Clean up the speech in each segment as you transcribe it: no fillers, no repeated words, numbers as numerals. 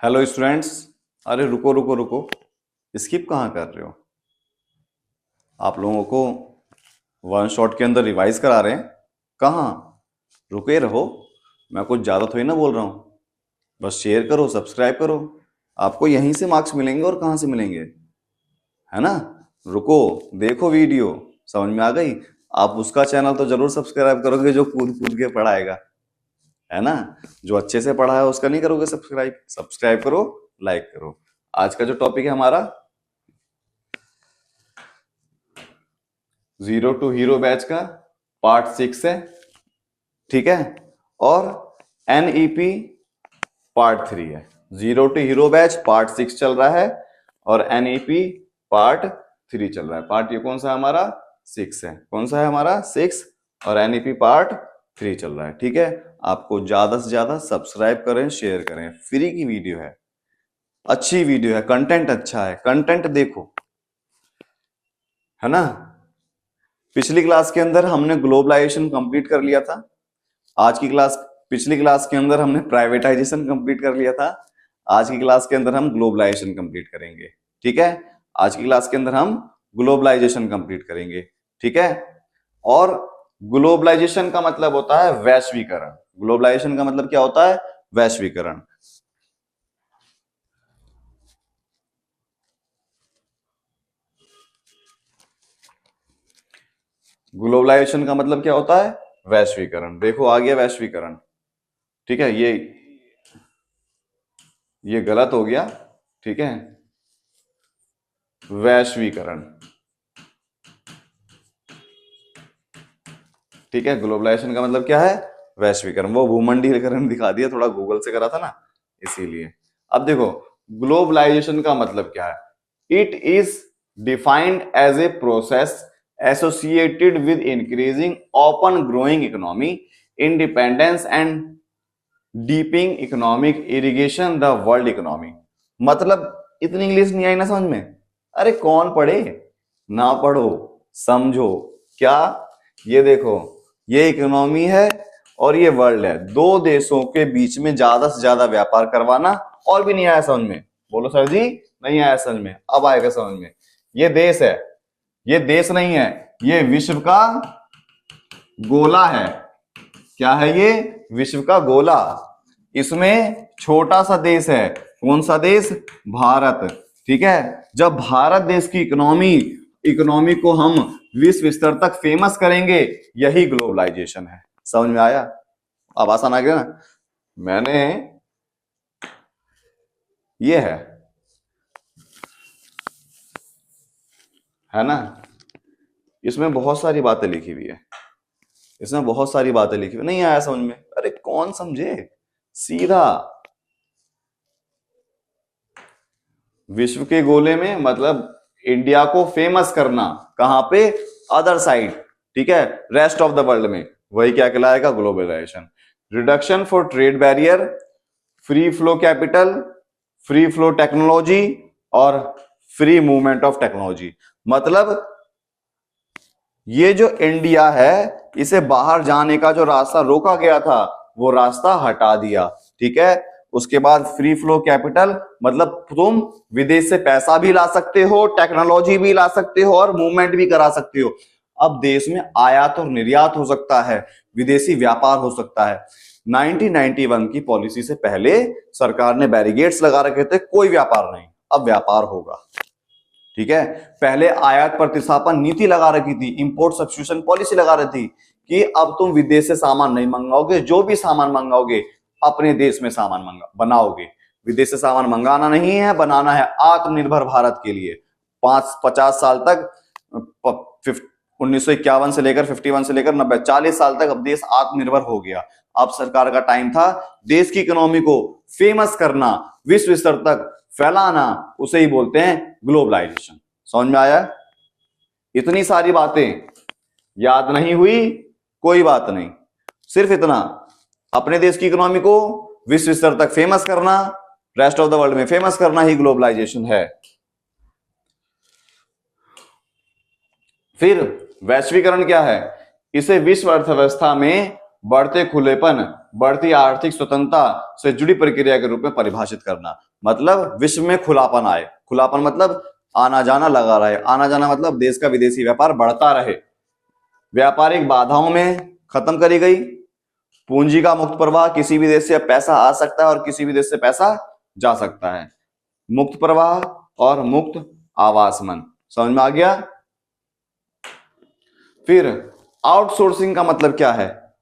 Hello students. अरे रुको रुको रुको, स्किप कहाँ कर रहे हो? आप लोगों को वन शॉट के अंदर रिवाइज करा रहे हैं। कहाँ? रुके रहो। मैं कुछ ज़्यादा थोड़ी ना बोल रहा हूँ। बस शेयर करो, सब्सक्राइब करो। आपको यहीं से मार्क्स मिलेंगे और कहाँ से मिलेंगे, है ना? रुको, देखो वीडियो, समझ में आ गई? आप उसका चैनल तो जरूर सब्सक्राइब करोगे जो कूद कूद के पढ़ाएगा, है ना? जो अच्छे से पढ़ा है उसका नहीं करोगे सब्सक्राइब? सब्सक्राइब करो, लाइक करो। आज का जो टॉपिक है हमारा, जीरो टू हीरो बैच का पार्ट 6 है, ठीक है? और एनईपी पार्ट 3 है। Zero to hero batch part 6 चल रहा है और एनईपी पार्ट 3 चल रहा है। पार्ट ये कौन सा है हमारा? 6 है। कौन सा है हमारा? 6। और एनईपी पार्ट 3 चल रहा है, ठीक है? आपको ज्यादा से ज्यादा सब्सक्राइब करें, शेयर करें। फ्री की वीडियो है, अच्छी वीडियो है, कंटेंट अच्छा है, कंटेंट देखो, है ना? पिछली क्लास के अंदर हमने ग्लोबलाइजेशन कंप्लीट कर लिया था। आज की क्लास पिछली क्लास के अंदर हमने प्राइवेटाइजेशन कंप्लीट कर लिया था। आज की क्लास के अंदर हम ग्लोबलाइजेशन कंप्लीट करेंगे, ठीक है? आज की क्लास के अंदर हम ग्लोबलाइजेशन कंप्लीट करेंगे, ठीक है? और ग्लोबलाइजेशन का मतलब होता है वैश्वीकरण। ग्लोबलाइजेशन का मतलब क्या होता है? वैश्वीकरण। ग्लोबलाइजेशन का मतलब क्या होता है? वैश्वीकरण। देखो आ गया वैश्वीकरण, ठीक है? ये गलत हो गया, ठीक है? वैश्वीकरण, ठीक है? ग्लोबलाइजेशन का मतलब क्या है? वैश्वीकरण। वो भूमंडलीकरण दिखा दिया, थोड़ा गूगल से करा था ना, इसीलिए। अब देखो, ग्लोबलाइजेशन का मतलब क्या है? It is defined as a process associated with increasing open growing economy, independence and deepening economic irrigation the world economy. मतलब इतनी इंग्लिश नहीं आई ना समझ में? अरे कौन पढ़े, ना पढ़ो, समझो। क्या? ये देखो, ये इकोनॉमी है और ये वर्ल्ड है। दो देशों के बीच में ज्यादा से ज्यादा व्यापार करवाना। और भी नहीं आया समझ में? बोलो सर जी, नहीं आया समझ में? अब आएगा समझ में। ये देश है, ये देश नहीं है, ये विश्व का गोला है। क्या है ये? विश्व का गोला। इसमें छोटा सा देश है। कौन सा देश? भारत, ठीक है? जब भारत देश की इकोनॉमी इकोनॉमी को हम विश्व स्तर तक फेमस करेंगे, यही ग्लोबलाइजेशन है। समझ में आया? अब आसान आ गया ना? मैंने ये है ना, इसमें बहुत सारी बातें लिखी हुई है। इसमें बहुत सारी बातें लिखी हुई। नहीं आया समझ में? अरे कौन समझे? सीधा विश्व के गोले में मतलब इंडिया को फेमस करना। कहां पे? अदर साइड, ठीक है? रेस्ट ऑफ द वर्ल्ड में। वही क्या कहलाएगा? Globalisation. Reduction for trade barrier, free flow capital, free flow technology और फ्री मूवमेंट ऑफ टेक्नोलॉजी। मतलब ये जो इंडिया है, इसे बाहर जाने का जो रास्ता रोका गया था, वो रास्ता हटा दिया, ठीक है? उसके बाद फ्री फ्लो कैपिटल, मतलब तुम विदेश से पैसा भी ला सकते हो, टेक्नोलॉजी भी ला सकते हो और मूवमेंट भी करा सकते हो। अब देश में आयात और निर्यात हो सकता है, विदेशी व्यापार हो सकता है। 1991 की पॉलिसी से पहले सरकार ने बैरिगेट्स लगा रखे थे, कोई व्यापार नहीं। अब व्यापार होगा, ठीक है? पहले आयात प्रतिस्थापन नीति लगा रखी थी, इंपोर्ट सब्स्टिट्यूशन पॉलिसी लगा रही थी कि अब तुम विदेश से सामान नहीं मंगाओगे, जो भी सामान मंगाओगे अपने देश में सामान बनाओगे। विदेश से सामान मंगाना नहीं है, बनाना है आत्मनिर्भर भारत के लिए। 50 साल तक 1951 से लेकर 51 से लेकर 90 40 साल तक अब देश आत्मनिर्भर हो गया। अब सरकार का टाइम था देश की इकोनॉमी को फेमस करना, विश्व स्तर तक फैलाना। उसे ही बोलते हैं ग्लोबलाइजेशन। समझ में आया? इतनी सारी बातें याद नहीं हुई, कोई बात नहीं। सिर्फ इतना, अपने देश की इकोनॉमी को विश्व स्तर तक फेमस करना, रेस्ट ऑफ द वर्ल्ड में फेमस करना ही ग्लोबलाइजेशन है। फिर वैश्वीकरण क्या है? इसे विश्व अर्थव्यवस्था में बढ़ते खुलेपन बढ़ती आर्थिक स्वतंत्रता से जुड़ी प्रक्रिया के रूप में परिभाषित करना। मतलब विश्व में खुलापन आए, खुलापन मतलब आना जाना लगा रहे, आना जाना मतलब देश का विदेशी व्यापार बढ़ता रहे, व्यापारिक बाधाओं में खत्म करी गई, पूंजी का मुक्त प्रवाह, किसी भी देश से पैसा आ सकता है और किसी भी देश से पैसा जा सकता है, मुक्त प्रवाह और मुक्त आवासमन। समझ में आ गया? फिर आउटसोर्सिंग का मतलब क्या है?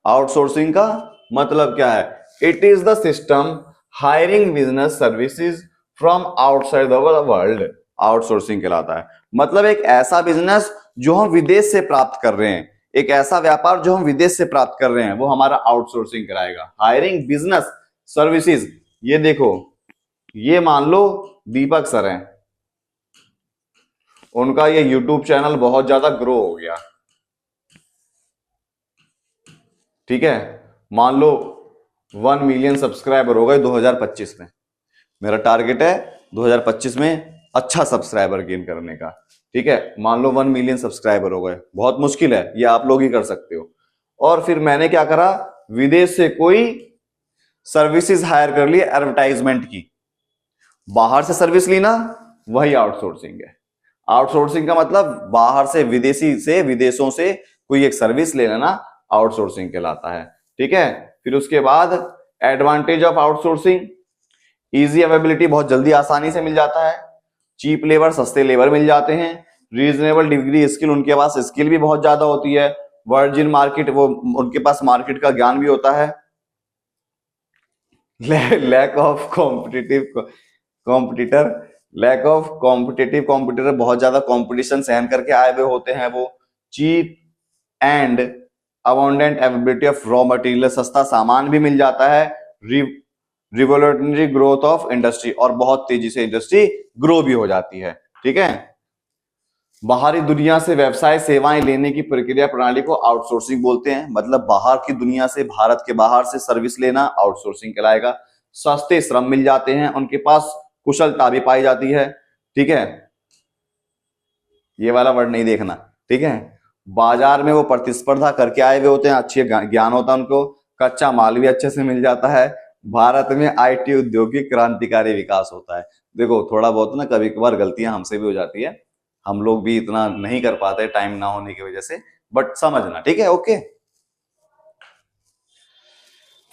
आउटसोर्सिंग का मतलब क्या है? It is the system hiring business services from outside the world. Outsourcing कहलाता है। मतलब एक ऐसा बिजनेस जो हम विदेश से प्राप्त कर रहे हैं, एक ऐसा व्यापार जो हम विदेश से प्राप्त कर रहे हैं, वो हमारा आउटसोर्सिंग कराएगा। हायरिंग बिजनेस सर्विसेज, ये देखो, ये मान लो दीपक सर हैं, उनका ये यूट्यूब चैनल बहुत ज्यादा ग्रो हो गया, ठीक है, मान लो 1 मिलियन सब्सक्राइबर हो गए 2025 में। मेरा टारगेट है 2025 में अच्छा सब्सक्राइबर गेन करने का, ठीक है। मान लो 1 मिलियन सब्सक्राइबर हो गए, बहुत मुश्किल है, ये आप लोग ही कर सकते हो। और फिर मैंने क्या करा, विदेश से कोई सर्विसेज हायर कर ली एडवर्टाइजमेंट की, बाहर से सर्विस ली ना, वही आउटसोर्सिंग है। आउटसोर्सिंग का मतलब बाहर से, विदेशी से, विदेशों से कोई एक सर्विस ले लेना, आउटसोर्सिंग कहलाता है, ठीक है। फिर उसके बाद advantage of outsourcing, easy availability, बहुत जल्दी आसानी से मिल जाता है, चीप लेबर, सस्ते लेबर मिल जाते हैं, रीजनेबल डिग्री स्किल, उनके पास स्किल भी बहुत ज्यादा होती है, वर्जिन मार्केट, वो उनके पास मार्केट का ज्ञान भी होता है, लैक ऑफ कॉम्पिटिटर, बहुत ज्यादा कंपटीशन सहन करके आए हुए होते हैं वो, cheap and abundant availability of raw material, सस्ता सामान भी मिल जाता है, रिवोल्यूशनरी ग्रोथ ऑफ इंडस्ट्री, और बहुत तेजी से इंडस्ट्री ग्रो भी हो जाती है, ठीक है। बाहरी दुनिया से व्यवसाय सेवाएं लेने की प्रक्रिया प्रणाली को आउटसोर्सिंग बोलते हैं। मतलब बाहर की दुनिया से, भारत के बाहर से सर्विस लेना आउटसोर्सिंग कहलाएगा। सस्ते श्रम मिल जाते हैं, उनके पास कुशलता भी पाई जाती है, ठीक है। ये वाला वर्ड नहीं देखना, ठीक है। बाजार में वो प्रतिस्पर्धा करके आए हुए होते हैं, अच्छे ज्ञान होता है उनको, कच्चा माल भी अच्छे से मिल जाता है। भारत में आईटी औद्योगिक क्रांतिकारी विकास होता है। देखो थोड़ा बहुत ना कभी कभार गलतियां हमसे भी हो जाती है, हम लोग भी इतना नहीं कर पाते टाइम ना होने की वजह से, बट समझना, ठीक है, ओके।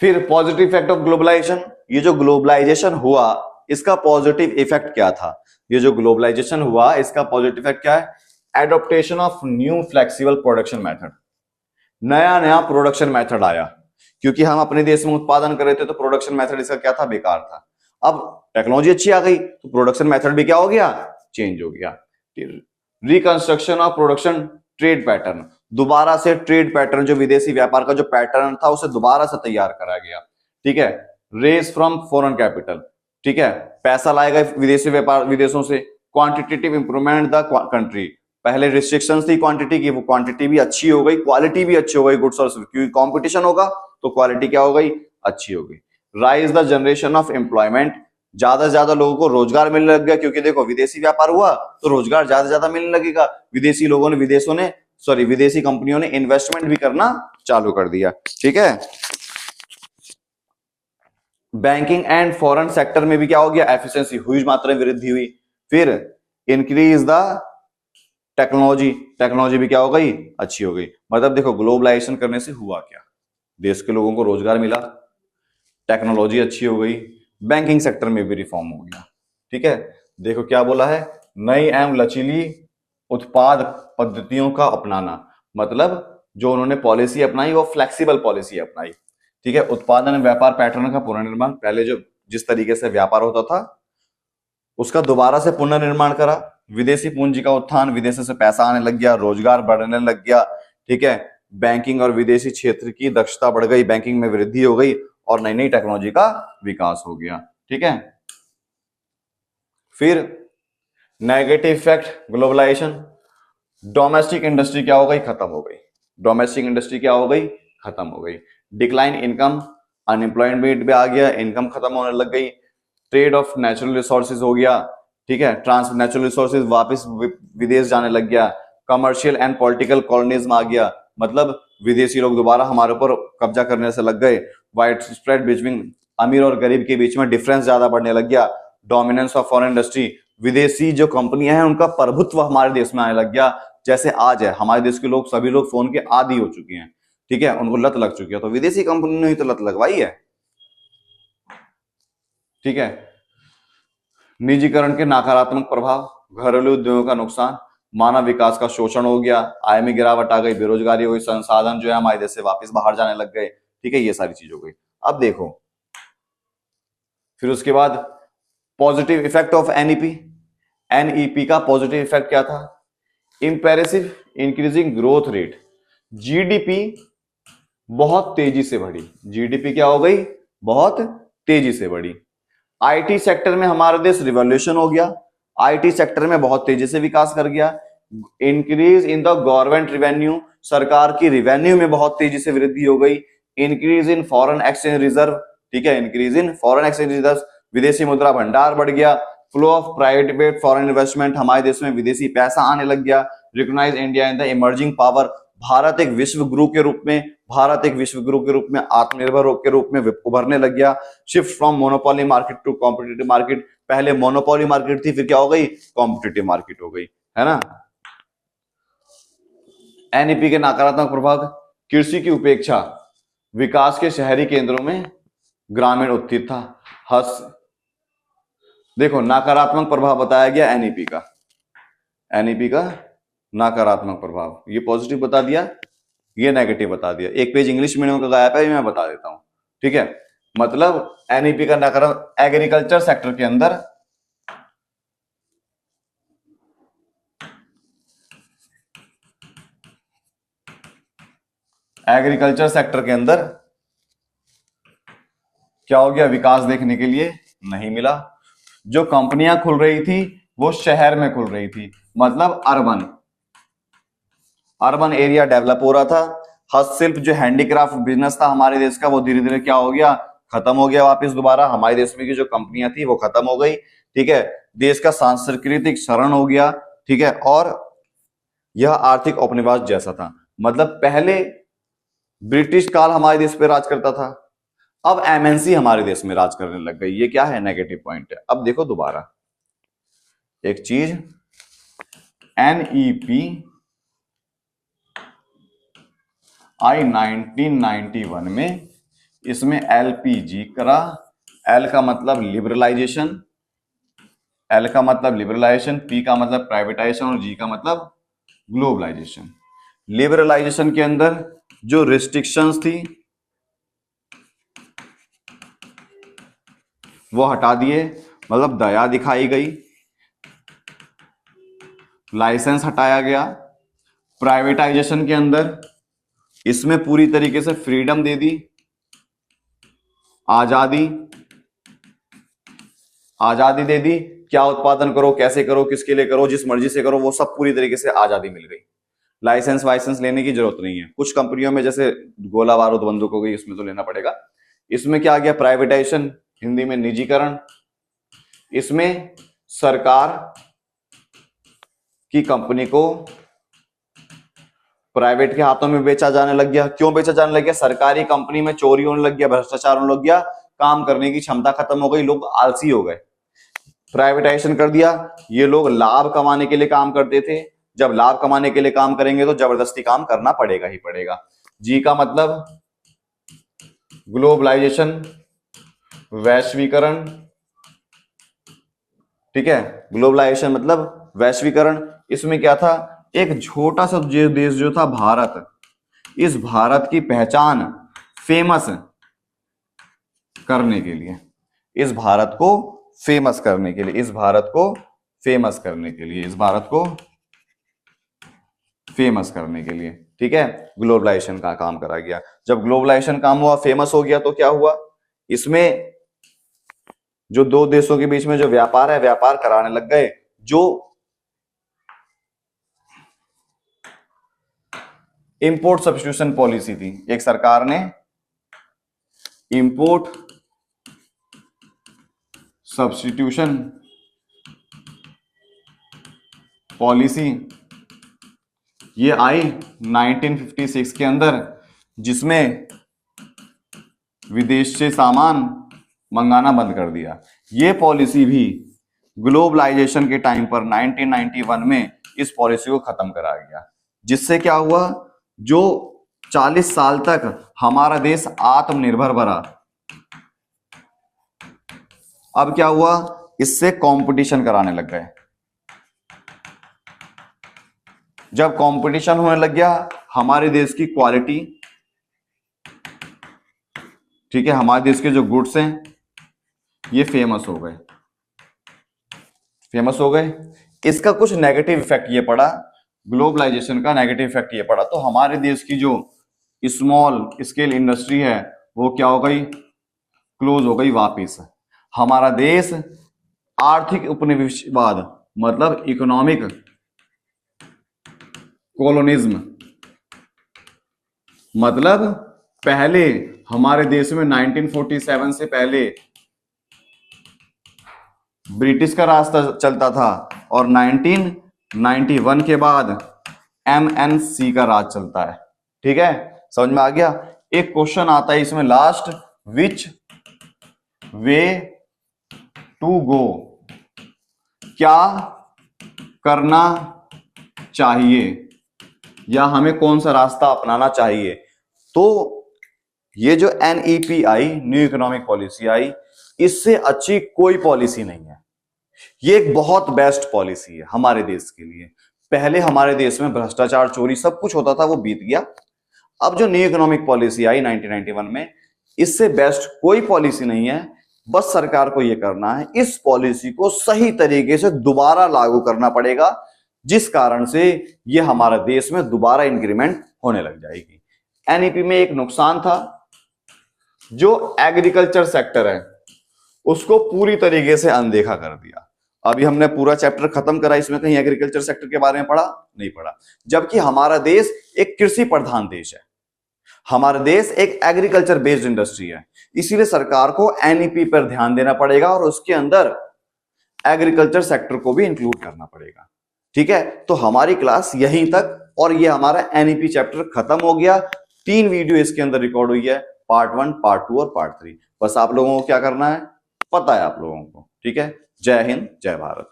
फिर पॉजिटिव इफेक्ट ऑफ ग्लोबलाइजेशन, ये जो ग्लोबलाइजेशन हुआ इसका पॉजिटिव इफेक्ट क्या था? ये जो ग्लोबलाइजेशन हुआ इसका पॉजिटिव इफेक्ट क्या है? Adaptation of new flexible production method, नया नया प्रोडक्शन मेथड आया, क्योंकि हम अपने देश में उत्पादन कर रहे थे तो प्रोडक्शन मेथड इसका क्या था? बेकार था। अब टेक्नोलॉजी अच्छी आ गई तो प्रोडक्शन मेथड भी क्या हो गया? चेंज हो गया। Reconstruction of production trade pattern, दोबारा से ट्रेड पैटर्न, जो विदेशी व्यापार का जो पैटर्न था उसे दोबारा से तैयार करा गया, ठीक है। रेस फ्रॉम फॉरेन कैपिटल, ठीक है, पैसा लाएगा विदेशी व्यापार, विदेशों से। क्वांटिटेटिव इंप्रूवमेंट द कंट्री, पहले रिस्ट्रिक्शंस थी क्वांटिटी की, वो क्वांटिटी भी अच्छी हो गई, क्वालिटी भी अच्छी हो गई गुड्स और, क्योंकि कंपटीशन होगा तो क्वालिटी क्या हो गई? अच्छी हो गई। Rise the generation of employment, ज्यादा से ज्यादा लोगों को रोजगार मिलने लग गया, क्योंकि देखो विदेशी व्यापार हुआ तो रोजगार ज्यादा से ज्यादा मिलने लगेगा, विदेशी लोगों ने, विदेशी कंपनियों ने इन्वेस्टमेंट भी करना चालू कर दिया, ठीक है। बैंकिंग एंड फॉरेन सेक्टर में भी क्या हो गया? एफिशिएंसी, हुई मात्रा में वृद्धि हुई। फिर इंक्रीज द टेक्नोलॉजी भी क्या हो गई? अच्छी हो गई। मतलब देखो ग्लोबलाइजेशन करने से हुआ क्या? देश के लोगों को रोजगार मिला, टेक्नोलॉजी अच्छी हो गई, बैंकिंग सेक्टर में भी रिफॉर्म हो गया, ठीक है। देखो क्या बोला है, नई एवं लचीली उत्पाद पद्धतियों का अपनाना, मतलब जो उन्होंने पॉलिसी अपनाई वो फ्लेक्सिबल पॉलिसी अपनाई, ठीक है। उत्पादन व्यापार पैटर्न का पुनर्निर्माण, पहले जो जिस तरीके से व्यापार होता था उसका दोबारा से पुनर्निर्माण करा। विदेशी पूंजी का उत्थान, विदेशों से पैसा आने लग गया, रोजगार बढ़ने लग गया, ठीक है। बैंकिंग और विदेशी क्षेत्र की दक्षता बढ़ गई, बैंकिंग में वृद्धि हो गई और नई नई टेक्नोलॉजी का विकास हो गया, ठीक है। फिर negative effect globalisation, domestic industry क्या हो गई? खत्म हो गई। डोमेस्टिक इंडस्ट्री क्या हो गई? खत्म हो गई। डिक्लाइन इनकम, अनएम्प्लॉयमेंट भी आ गया, इनकम खत्म होने लग गई। ट्रेड ऑफ नेचुरल रिसोर्सेज हो गया, ठीक है, नेचुरल रिसोर्सेज वापस विदेश जाने लग गया। कमर्शियल एंड पॉलिटिकल कॉलोनिज्म आ गया, मतलब विदेशी लोग दोबारा हमारे ऊपर कब्जा करने से लग गए। वाइड स्प्रेड बिटवीन अमीर और गरीब के बीच में डिफरेंस ज्यादा बढ़ने लग गया। डोमिनेंस ऑफ फॉरेन इंडस्ट्री, विदेशी जो कंपनियां हैं उनका प्रभुत्व हमारे देश में आने लग गया। जैसे आज है, हमारे देश के लोग सभी लोग फोन के आदी हो चुके हैं, ठीक है, उनको लत लग चुकी है, तो विदेशी कंपनी ने ही तो लत लगवाई है, ठीक है। निजीकरण के नकारात्मक प्रभाव, घरेलू उद्योगों का नुकसान, मानव विकास का शोषण हो गया, आय में गिरावट आ गई, बेरोजगारी हो गई, संसाधन जो है हमारे देश से वापस बाहर जाने लग गए, ठीक है, ये सारी चीज हो गई। अब देखो फिर उसके बाद positive effect of NEP. NEP का पॉजिटिव इफेक्ट क्या था? इंपेरेसिव इंक्रीजिंग ग्रोथ रेट, जीडीपी बहुत तेजी से बढ़ी। जीडीपी क्या हो गई? बहुत तेजी से बढ़ी। आईटी सेक्टर में हमारा देश रिवॉल्यूशन हो गया, आईटी सेक्टर में बहुत तेजी से विकास कर गया। Increase in the government revenue, सरकार की रिवेन्यू में बहुत तेजी से वृद्धि हो गई। Increase in foreign exchange reserve, ठीक है, increase in foreign exchange reserve, विदेशी मुद्रा भंडार बढ़ गया। Flow of private foreign investment, हमारे देश में विदेशी पैसा आने लग गया। Recognise India in the emerging power, Bharat एक विश्व गुरु के रूप में, भारत एक विश्व गुरु के रूप में, आत्मनिर्भर के रूप में उभरने लग गया। Shift from monopoly market to competitive market, पहले मोनोपोली मार्केट थी, फिर क्या हो गई? कॉम्पिटिटिव मार्केट हो गई, है ना। एनईपी के नकारात्मक प्रभाव, कृषि की उपेक्षा, विकास के शहरी केंद्रों में ग्रामीण उत्थित था। हस देखो नकारात्मक प्रभाव बताया गया एनईपी का, एनईपी का नकारात्मक प्रभाव, ये पॉजिटिव बता दिया, ये नेगेटिव बता दिया। एक पेज इंग्लिश मीडियम का गायब है, ये मैं बता देता हूं, ठीक है। मतलब एनईपी का नकारात्मक, एग्रीकल्चर सेक्टर के अंदर एग्रीकल्चर सेक्टर के अंदर क्या हो गया? विकास देखने के लिए नहीं मिला। जो कंपनियां खुल रही थी वो शहर में खुल रही थी, मतलब अर्बन, अर्बन एरिया डेवलप हो रहा था। हस्तशिल्प जो हैंडीक्राफ्ट बिजनेस था हमारे देश का, वो धीरे धीरे क्या हो गया? खत्म हो गया। वापस दोबारा हमारे देश में की जो कंपनियां थी वो खत्म हो गई, ठीक है। देश का सांस्कृतिक क्षरण हो गया, ठीक है। और यह आर्थिक उपनिवेश जैसा था, मतलब पहले ब्रिटिश काल हमारे देश पे राज करता था, अब एमएनसी हमारे देश में राज करने लग गई। ये क्या है? नेगेटिव पॉइंट है। अब देखो दोबारा एक चीज, एनईपी आई 1991 में इसमें एलपीजी करा। एल का मतलब लिबरलाइजेशन, एल का मतलब लिबरलाइजेशन, पी का मतलब प्राइवेटाइजेशन और जी का मतलब ग्लोबलाइजेशन। लिबरलाइजेशन के अंदर जो रिस्ट्रिक्शंस थी वो हटा दिए, मतलब दया दिखाई गई, लाइसेंस हटाया गया। प्राइवेटाइजेशन के अंदर इसमें पूरी तरीके से फ्रीडम दे दी, आजादी, आजादी दे दी। क्या उत्पादन करो, कैसे करो, किसके लिए करो, जिस मर्जी से करो, वो सब पूरी तरीके से आजादी मिल गई। लाइसेंस वाइसेंस लेने की जरूरत नहीं है। कुछ कंपनियों में जैसे गोला बारूद बंदूक हो गई, इसमें तो लेना पड़ेगा। इसमें क्या आ गया? प्राइवेटाइजेशन, हिंदी में निजीकरण। इसमें सरकार की कंपनी को प्राइवेट के हाथों में बेचा जाने लग गया। क्यों बेचा जाने लग गया? सरकारी कंपनी में चोरी होने लग गया, भ्रष्टाचार होने लग गया, काम करने की क्षमता खत्म हो गई, लोग आलसी हो गए। प्राइवेटाइजेशन कर दिया, ये लोग लाभ कमाने के लिए काम करते थे, जब लाभ कमाने के लिए काम करेंगे तो जबरदस्ती काम करना पड़ेगा ही पड़ेगा। जी का मतलब ग्लोबलाइजेशन, वैश्वीकरण, ठीक है। ग्लोबलाइजेशन मतलब वैश्वीकरण। इसमें क्या था? एक छोटा सा देश जो था भारत, इस भारत की पहचान फेमस करने के लिए, इस भारत को फेमस करने के लिए, इस भारत को फेमस करने के लिए, इस भारत को फेमस करने के लिए, ठीक है, ग्लोबलाइजेशन का काम करा गया। जब ग्लोबलाइजेशन काम हुआ, फेमस हो गया, तो क्या हुआ? इसमें जो दो देशों के बीच में जो व्यापार है, व्यापार कराने लग गए। जो इंपोर्ट सब्स्टिट्यूशन पॉलिसी थी, एक सरकार ने इंपोर्ट सब्स्टिट्यूशन पॉलिसी ये आई 1956 के अंदर, जिसमें विदेश से सामान मंगाना बंद कर दिया। ये पॉलिसी भी ग्लोबलाइजेशन के टाइम पर 1991 में इस पॉलिसी को खत्म करा गया, जिससे क्या हुआ, जो 40 साल तक हमारा देश आत्मनिर्भर बना, अब क्या हुआ, इससे कंपटीशन कराने लग गए। जब कंपटीशन होने लग गया, हमारे देश की क्वालिटी, ठीक है, हमारे देश के जो गुड्स हैं ये फेमस हो गए, फेमस हो गए। इसका कुछ नेगेटिव इफेक्ट ये पड़ा, ग्लोबलाइजेशन का नेगेटिव इफेक्ट ये पड़ा, तो हमारे देश की जो स्मॉल स्केल इंडस्ट्री है वो क्या हो गई, क्लोज हो गई वापिस। हमारा देश आर्थिक उपनिवेशवाद मतलब इकोनॉमिक कोलोनिज्म, मतलब पहले हमारे देश में 1947 से पहले ब्रिटिश का रास्ता चलता था और 1991 के बाद MNC का राज चलता है। ठीक है, समझ में आ गया। एक क्वेश्चन आता है इसमें last, which way to go, क्या करना चाहिए या हमें कौन सा रास्ता अपनाना चाहिए। तो ये जो NEP आई, न्यू इकोनॉमिक पॉलिसी आई, इससे अच्छी कोई पॉलिसी नहीं है। ये एक बहुत बेस्ट पॉलिसी है हमारे देश के लिए। पहले हमारे देश में भ्रष्टाचार, चोरी सब कुछ होता था, वो बीत गया। अब जो न्यू इकोनॉमिक पॉलिसी आई 1991 में, इससे बेस्ट कोई पॉलिसी नहीं है। बस सरकार को यह करना है, इस पॉलिसी को सही तरीके से दोबारा लागू करना पड़ेगा, जिस कारण से ये हमारे देश में दोबारा इंक्रीमेंट होने लग जाएगी। NEP में एक नुकसान था, जो एग्रीकल्चर सेक्टर है उसको पूरी तरीके से अनदेखा कर दिया। अभी हमने पूरा चैप्टर खत्म करा, इसमें कहीं एग्रीकल्चर सेक्टर के बारे में पढ़ा नहीं पढ़ा, जबकि हमारा देश एक कृषि प्रधान देश है, हमारा देश एक एग्रीकल्चर बेस्ड इंडस्ट्री है। इसीलिए सरकार को NEP पर ध्यान देना पड़ेगा और उसके अंदर एग्रीकल्चर सेक्टर को भी इंक्लूड करना पड़ेगा। ठीक है, तो हमारी क्लास यहीं तक, और ये हमारा NEP चैप्टर खत्म हो गया। 3 वीडियो इसके अंदर रिकॉर्ड हुई है, पार्ट 1, पार्ट 2 और पार्ट 3। बस आप लोगों को क्या करना है, पता है आप लोगों को। ठीक है, जय हिंद, जय भारत।